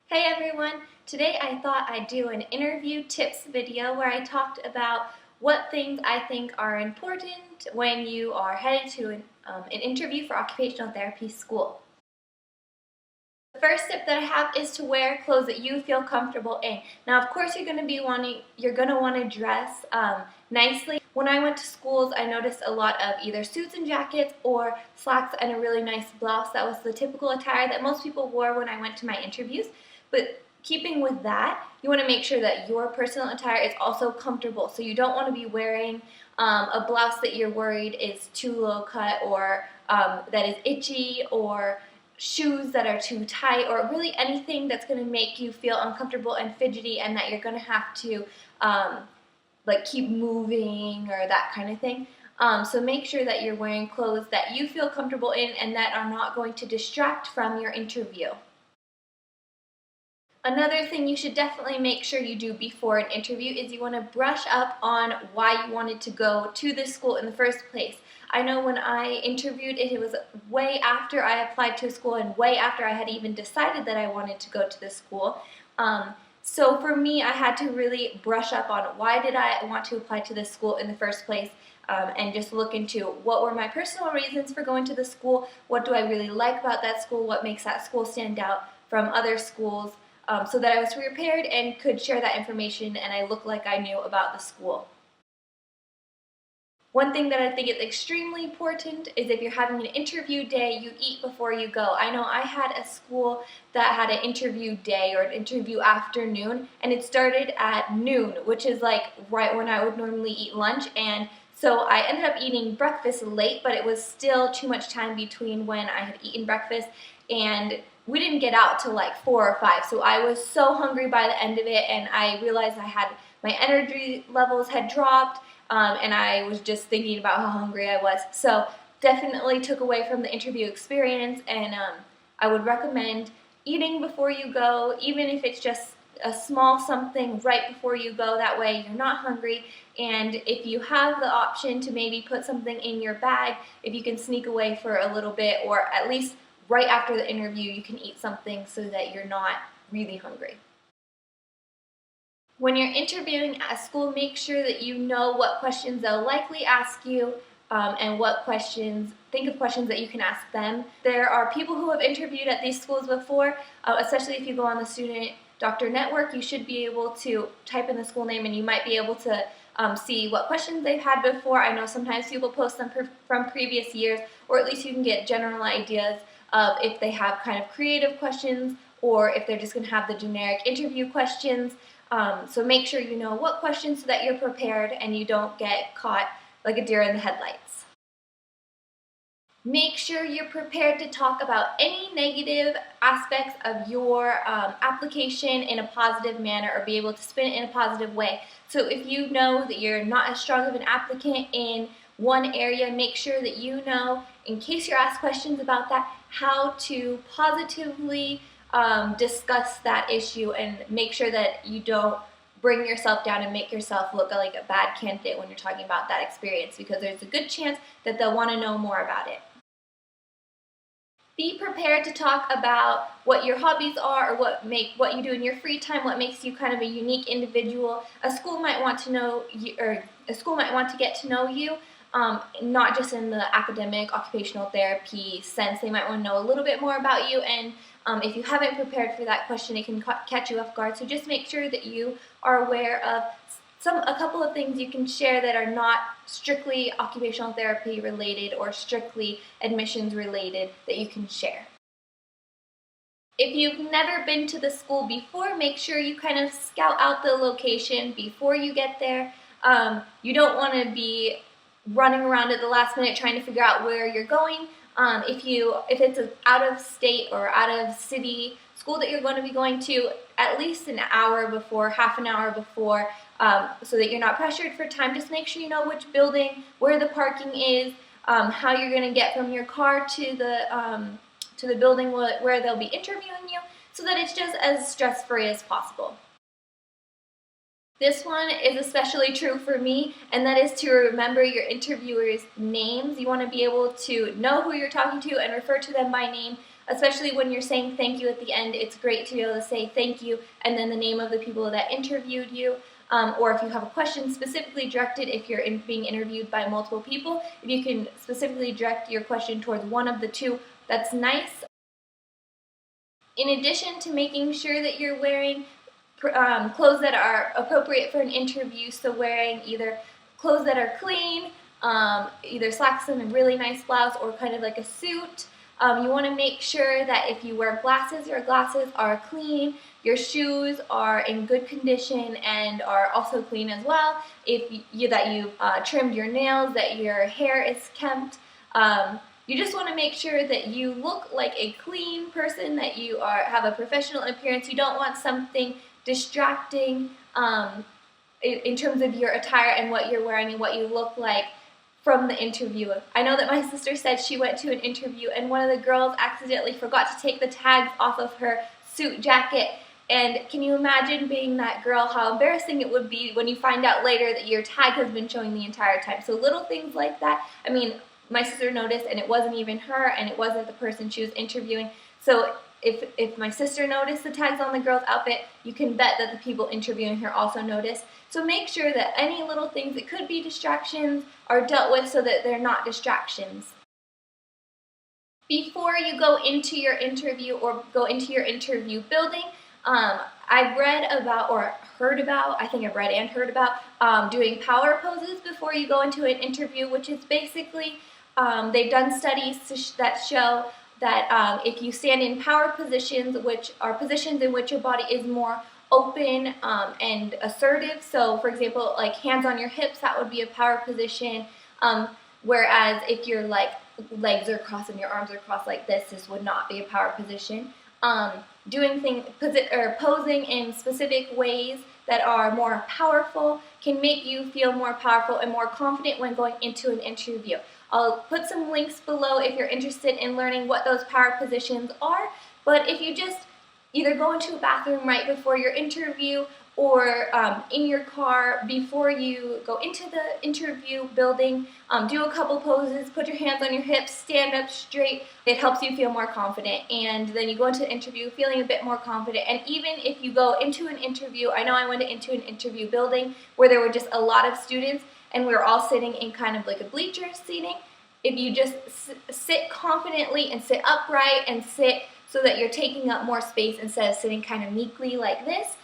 Hey everyone! Today I thought I'd do an interview tips video where I talked about what things I think are important when you are headed to an interview for occupational therapy school. The first tip that I have is to wear clothes that you feel comfortable in. Now, of course, you're going to want to dress nicely. When I went to schools, I noticed a lot of either suits and jackets or slacks and a really nice blouse. That was the typical attire that most people wore when I went to my interviews. But keeping with that, you want to make sure that your personal attire is also comfortable. So you don't want to be wearing a blouse that you're worried is too low cut or that is itchy, or shoes that are too tight, or really anything that's going to make you feel uncomfortable and fidgety and that you're going to have to like keep moving or that kind of thing. So make sure that you're wearing clothes that you feel comfortable in and that are not going to distract from your interview. Another thing you should definitely make sure you do before an interview is you want to brush up on why you wanted to go to this school in the first place. I know when I interviewed, it was way after I applied to a school and way after I had even decided that I wanted to go to this school. So for me, I had to really brush up on why did I want to apply to this school in the first place, and just look into what were my personal reasons for going to the school, what do I really like about that school, what makes that school stand out from other schools, so that I was prepared and could share that information and I looked like I knew about the school. One thing that I think is extremely important is if you're having an interview day, you eat before you go. I know I had a school that had an interview day or an interview afternoon, and it started at noon, which is like right when I would normally eat lunch, and so I ended up eating breakfast late, but it was still too much time between when I had eaten breakfast, and we didn't get out till like 4 or 5, so I was so hungry by the end of it, and I realized my energy levels had dropped, and I was just thinking about how hungry I was. So definitely took away from the interview experience, and I would recommend eating before you go, even if it's just a small something right before you go. That way you're not hungry, and if you have the option to maybe put something in your bag, if you can sneak away for a little bit, or at least right after the interview you can eat something so that you're not really hungry. When you're interviewing at school, make sure that you know what questions they'll likely ask you, and think of questions that you can ask them. There are people who have interviewed at these schools before, especially if you go on the Student Doctor Network. You should be able to type in the school name and you might be able to see what questions they've had before. I know sometimes people post them from previous years, or at least you can get general ideas of if they have kind of creative questions or if they're just going to have the generic interview questions. So make sure you know what questions so that you're prepared and you don't get caught like a deer in the headlights. Make sure you're prepared to talk about any negative aspects of your application in a positive manner, or be able to spin it in a positive way. So if you know that you're not as strong of an applicant in one area, make sure that you know, in case you're asked questions about that, how to positively discuss that issue, and make sure that you don't bring yourself down and make yourself look like a bad candidate when you're talking about that experience, because there's a good chance that they'll want to know more about it. Be prepared to talk about what your hobbies are, or what you do in your free time, what makes you kind of a unique individual. A school might want to know you, or a school might want to get to know you, not just in the academic, occupational therapy sense. They might want to know a little bit more about you, and if you haven't prepared for that question, it can catch you off guard. So just make sure that you are aware of a couple of things you can share that are not strictly occupational therapy related or strictly admissions related that you can share. If you've never been to the school before, make sure you kind of scout out the location before you get there. You don't want to be running around at the last minute trying to figure out where you're going. If it's an out-of-state or out-of-city school that you're going to be going to, at least an hour before, half an hour before, so that you're not pressured for time. Just make sure you know which building, where the parking is, how you're going to get from your car to the building where they'll be interviewing you, so that it's just as stress-free as possible. This one is especially true for me, and that is to remember your interviewers' names. You want to be able to know who you're talking to and refer to them by name. especially when you're saying thank you at the end. It's great to be able to say thank you and then the name of the people that interviewed you. Or if you have a question specifically directed, if you're being interviewed by multiple people, if you can specifically direct your question towards one of the two, that's nice. In addition to making sure that you're wearing clothes that are appropriate for an interview, so wearing either clothes that are clean, either slacks and a really nice blouse, or kind of like a suit. You want to make sure that if you wear glasses, your glasses are clean, your shoes are in good condition and are also clean as well. If you trimmed your nails, that your hair is kempt. You just want to make sure that you look like a clean person, that you have a professional appearance. You don't want something distracting in terms of your attire and what you're wearing and what you look like from the interview. I know that my sister said she went to an interview and one of the girls accidentally forgot to take the tags off of her suit jacket. And can you imagine being that girl, how embarrassing it would be when you find out later that your tag has been showing the entire time. So little things like that. I mean, my sister noticed, and it wasn't even her, and it wasn't the person she was interviewing. So if my sister noticed the tags on the girl's outfit, you can bet that the people interviewing her also noticed. So make sure that any little things that could be distractions are dealt with so that they're not distractions. Before you go into your interview or go into your interview building, I've read about, or heard about, I think I've read and heard about, doing power poses before you go into an interview, which is basically, they've done studies that show that if you stand in power positions, which are positions in which your body is more open and assertive, so for example, like hands on your hips, that would be a power position, whereas if your legs are crossed and your arms are crossed like this would not be a power position. Doing things, posing in specific ways that are more powerful can make you feel more powerful and more confident when going into an interview. I'll put some links below if you're interested in learning what those power positions are, but if you just either go into a bathroom right before your interview or in your car before you go into the interview building, do a couple poses, put your hands on your hips, stand up straight. It helps you feel more confident, and then you go into the interview feeling a bit more confident. And even if you go into an interview, I know I went into an interview building where there were just a lot of students and we were all sitting in kind of like a bleacher seating. If you just sit confidently and sit upright and sit so that you're taking up more space instead of sitting kind of meekly like this,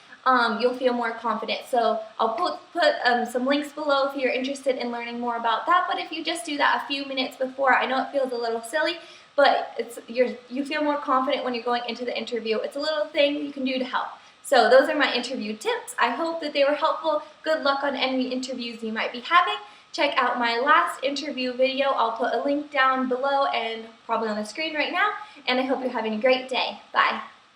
you'll feel more confident. So I'll put some links below if you're interested in learning more about that. But if you just do that a few minutes before, I know it feels a little silly, but you feel more confident when you're going into the interview. It's a little thing you can do to help. So those are my interview tips. I hope that they were helpful. Good luck on any interviews you might be having. Check out my last interview video. I'll put a link down below and probably on the screen right now. And I hope you're having a great day. Bye.